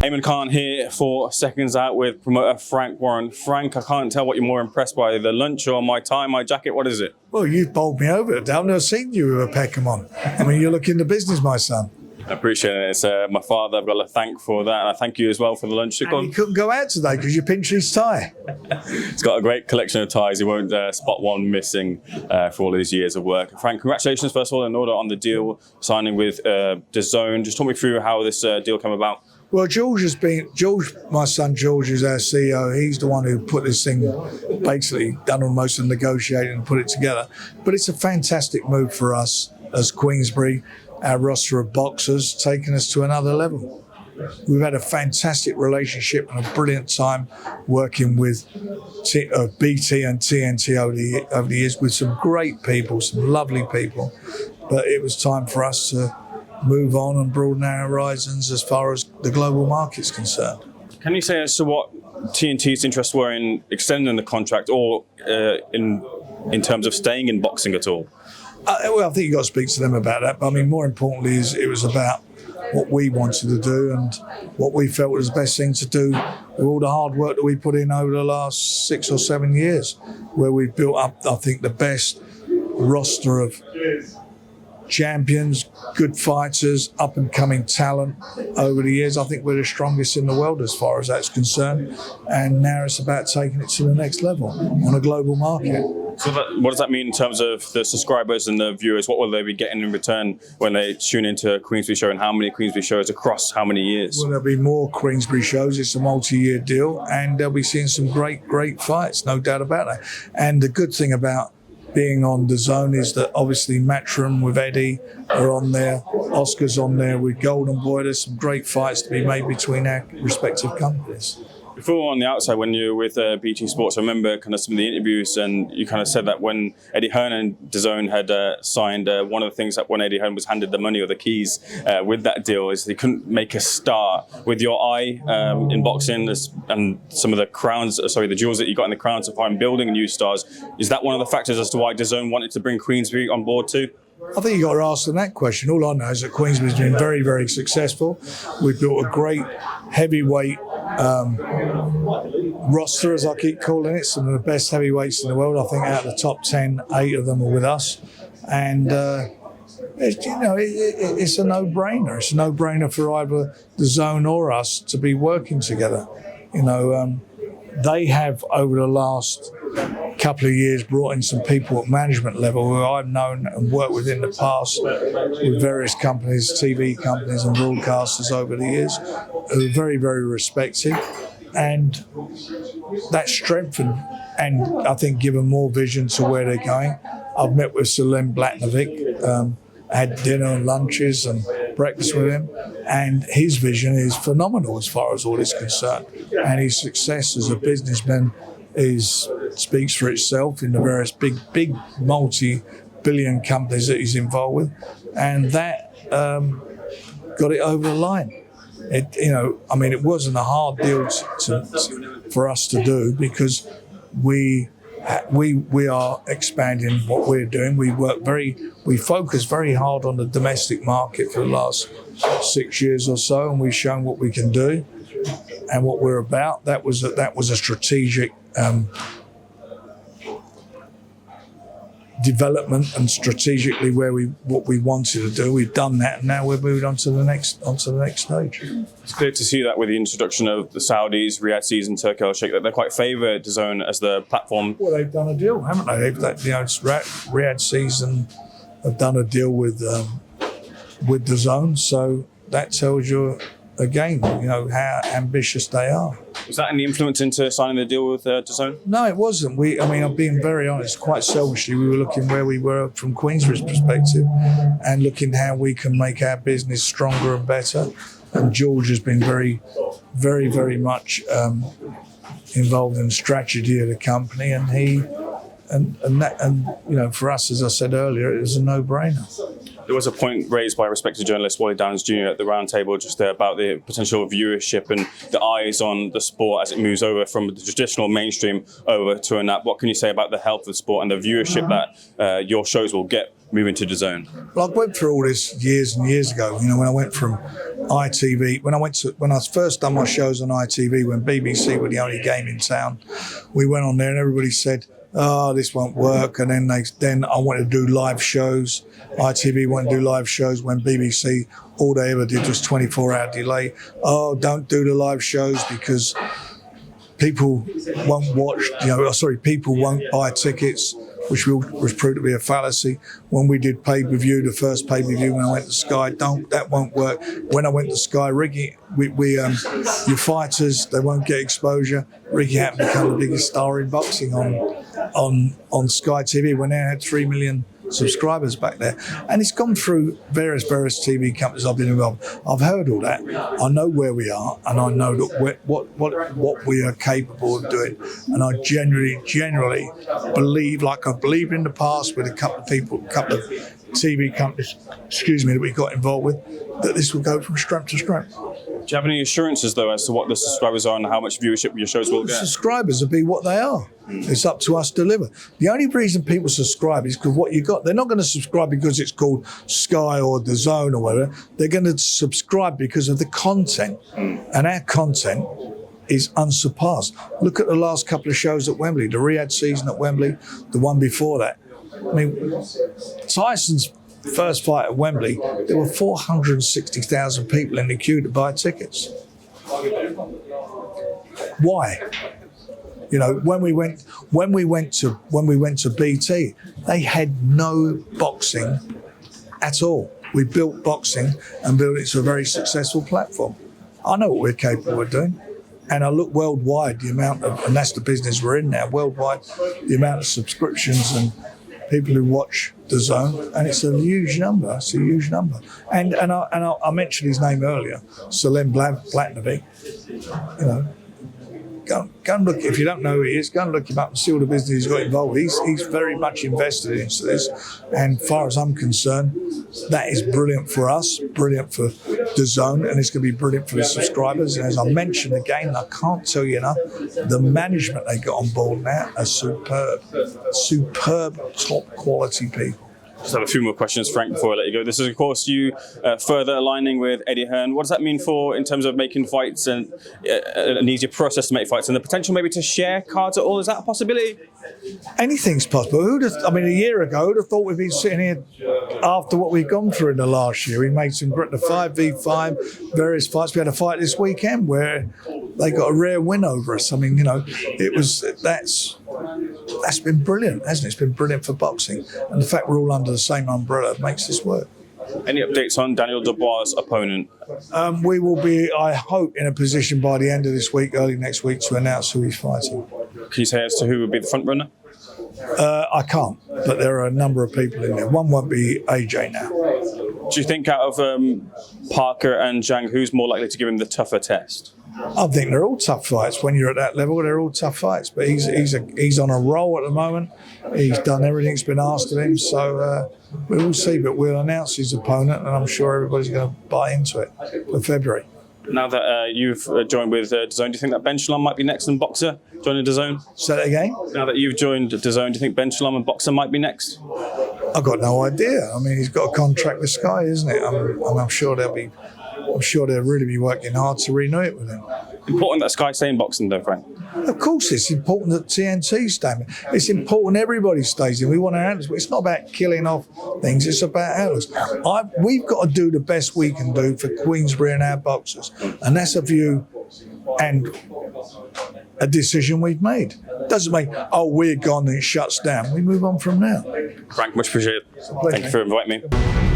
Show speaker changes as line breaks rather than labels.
Heyman Khan here for Seconds Out with promoter Frank Warren. Frank, I can't tell what you're more impressed by, the lunch or my tie, my jacket. What is it?
Well, you've bowled me over. I've never seen you with a Peckham on. I mean, you look into business, my son.
I appreciate it. It's my father. I've got to thank for that. And I thank you as well for the lunch.
And you couldn't go out today because you pinched his tie.
He's got a great collection of ties. He won't spot one missing for all these years of work. Frank, congratulations, first of all, in order on the deal signing with DAZN. Just talk me through how this deal came about.
Well, my son George is our CEO. He's the one who put this thing, basically done all most of the negotiating and put it together. But it's a fantastic move for us as Queensberry, our roster of boxers, taking us to another level. We've had a fantastic relationship and a brilliant time working with BT and TNT over the years with some great people, some lovely people. But it was time for us to move on and broaden our horizons as far as the global market's concerned.
Can you say as to what TNT's interests were in extending the contract or in terms of staying in boxing at all?
Well, I think you've got to speak to them about that. But I mean, more importantly, it was about what we wanted to do and what we felt was the best thing to do with all the hard work that we put in over the last 6 or 7 years, where we've built up, I think, the best roster of champions, good fighters, up-and-coming talent over the years. I think we're the strongest in the world as far as that's concerned. And now it's about taking it to the next level on a global market.
So what does that mean in terms of the subscribers and the viewers? What will they be getting in return when they tune into a Queensberry show, and how many Queensberry shows across how many years?
Well, there'll be more Queensberry shows. It's a multi-year deal, and they'll be seeing some great fights, no doubt about that. And the good thing about being on DAZN is that obviously Matchroom with Eddie are on there, Oscar's on there with Golden Boy. There's some great fights to be made between our respective companies.
Before on the outside, when you were with BT Sports, I remember kind of some of the interviews, and you kind of said that when Eddie Hearn and DAZN had signed, one of the things that when Eddie Hearn was handed the money or the keys with that deal is he couldn't make a start with your eye in boxing and some of the the jewels that you got in the crowns of fine building new stars. Is that one of the factors as to why DAZN wanted to bring Queensberry on board too?
I think you got to ask them that question. All I know is that Queensberry's been very, very successful. We've built a great heavyweight roster, as I keep calling it, some of the best heavyweights in the world. I think out of the top 10, 8 of them are with us. And, it's a no-brainer. It's a no-brainer for either DAZN or us to be working together. They have, over the last couple of years, brought in some people at management level who I've known and worked with in the past with various companies, TV companies and broadcasters over the years, who are very, very respected. And that strengthened and I think given more vision to where they're going. I've met with Shalom had dinner and lunches and breakfast with him, and his vision is phenomenal as far as all is concerned. And his success as a businessman speaks for itself in the various big multi-billion companies that he's involved with, and that got it over the line. It wasn't a hard deal for us to do because we are expanding what we're doing. We focus very hard on the domestic market for the last 6 years or so, and we've shown what we can do and what we're about. That was a strategic development, and strategically what we wanted to do. We've done that, and now we're moving on to the next stage.
It's clear to see that with the introduction of the Saudis, Riyadh and Turkey Al-Sheikh, that they quite favour DAZN as the platform.
Well, they've done a deal, haven't they? Riyadh Season have done a deal with DAZN, so that tells you again, how ambitious they are.
Was that any influence into signing the deal with DAZN?
No, it wasn't. I'm being very honest, quite selfishly, we were looking where we were from Queensberry's perspective and looking how we can make our business stronger and better. And George has been very, very, very much involved in the strategy of the company, and for us, as I said earlier, it was a no-brainer.
There was a point raised by respected journalist Wally Downs Jr. at the round table just there about the potential viewership and the eyes on the sport as it moves over from the traditional mainstream over to an app. What can you say about the health of the sport and the viewership that your shows will get moving to DAZN?
Well, I went through all this years and years ago. You know, when I went from ITV, when I first done my shows on ITV, when BBC were the only game in town, we went on there and everybody said, "Oh, this won't work." And then I wanted to do live shows. ITV wanted to do live shows when BBC, all they ever did was 24-hour delay. "Oh, don't do the live shows because people won't watch, people won't buy tickets," which was proved to be a fallacy. When we did pay-per-view, the first pay-per-view when I went to Sky, that won't work. When I went to Sky, Ricky, your fighters, they won't get exposure. Ricky happened to become the biggest star in boxing on Sky TV when they had 3 million subscribers back there. And it's gone through various TV companies I've been involved. I've heard all that. I know where we are, and I know that what we are capable of doing. And I generally believe, like I've believed in the past with a couple of TV companies, that we got involved with, that this will go from strength to strength.
Do you have any assurances, though, as to what the subscribers are and how much viewership your shows will get?
Subscribers will be what they are. It's up to us to deliver. The only reason people subscribe is because what you got. They're not going to subscribe because it's called Sky or DAZN or whatever. They're going to subscribe because of the content. And our content is unsurpassed. Look at the last couple of shows at Wembley, the Riyadh season at Wembley, the one before that. I mean, Tyson's first fight at Wembley, there were 460,000 people in the queue to buy tickets. Why? You know, when we went to BT, they had no boxing at all. We built boxing and built it to a very successful platform. I know what we're capable of doing. And I look worldwide, and that's the business we're in now, worldwide, the amount of subscriptions and people who watch DAZN, and it's a huge number. It's a huge number. And I mentioned his name earlier, Shalom Blatnovic. You know, go and look. If you don't know who he is, go and look him up and see all the business he's got involved with. He's very much invested into this. And as far as I'm concerned, that is brilliant for us, brilliant for DAZN, and it's going to be brilliant for the subscribers. And as I mentioned again, I can't tell you enough, the management they got on board now are superb, top quality people.
Just have a few more questions, Frank, before I let you go. This is, of course, you further aligning with Eddie Hearn. What does that mean in terms of making fights and an easier process to make fights and the potential maybe to share cards at all? Is that a possibility?
Anything's possible. A year ago, who'd have thought we'd be sitting here after what we've gone through in the last year? We made some the 5v5, various fights. We had a fight this weekend where they got a rare win over us. I mean, that's been brilliant, hasn't it? It's been brilliant for boxing. And the fact we're all under the same umbrella makes this work.
Any updates on Daniel Dubois' opponent?
We will be, I hope, in a position by the end of this week, early next week, to announce who he's fighting.
Can you say as to who would be the front runner?
I can't, but there are a number of people in there. One won't be AJ now.
Do you think out of Parker and Zhang, who's more likely to give him the tougher test?
I think they're all tough fights. When you're at that level, they're all tough fights. But he's on a roll at the moment. He's done everything that's been asked of him. So we will see. But we'll announce his opponent, and I'm sure everybody's going to buy into it for February.
Now that you've joined with DAZN, do you think that Ben Shalom might be next in Boxer joining DAZN?
Say that again?
Now that you've joined DAZN, do you think Ben Shalom and Boxer might be next?
I've got no idea. I mean, he's got a contract with Sky, isn't it? I'm sure they'll really be working hard to renew it with him.
Important that Sky stay in boxing, though, Frank.
Of course, it's important that TNT stay. It's important everybody stays in. We want our handlers, but it's not about killing off things. It's about handlers. We've got to do the best we can do for Queensbury and our boxers, and that's a view and a decision we've made. Doesn't mean, we're gone and it shuts down. We move on from now.
Frank, much appreciated. Thank you for inviting me.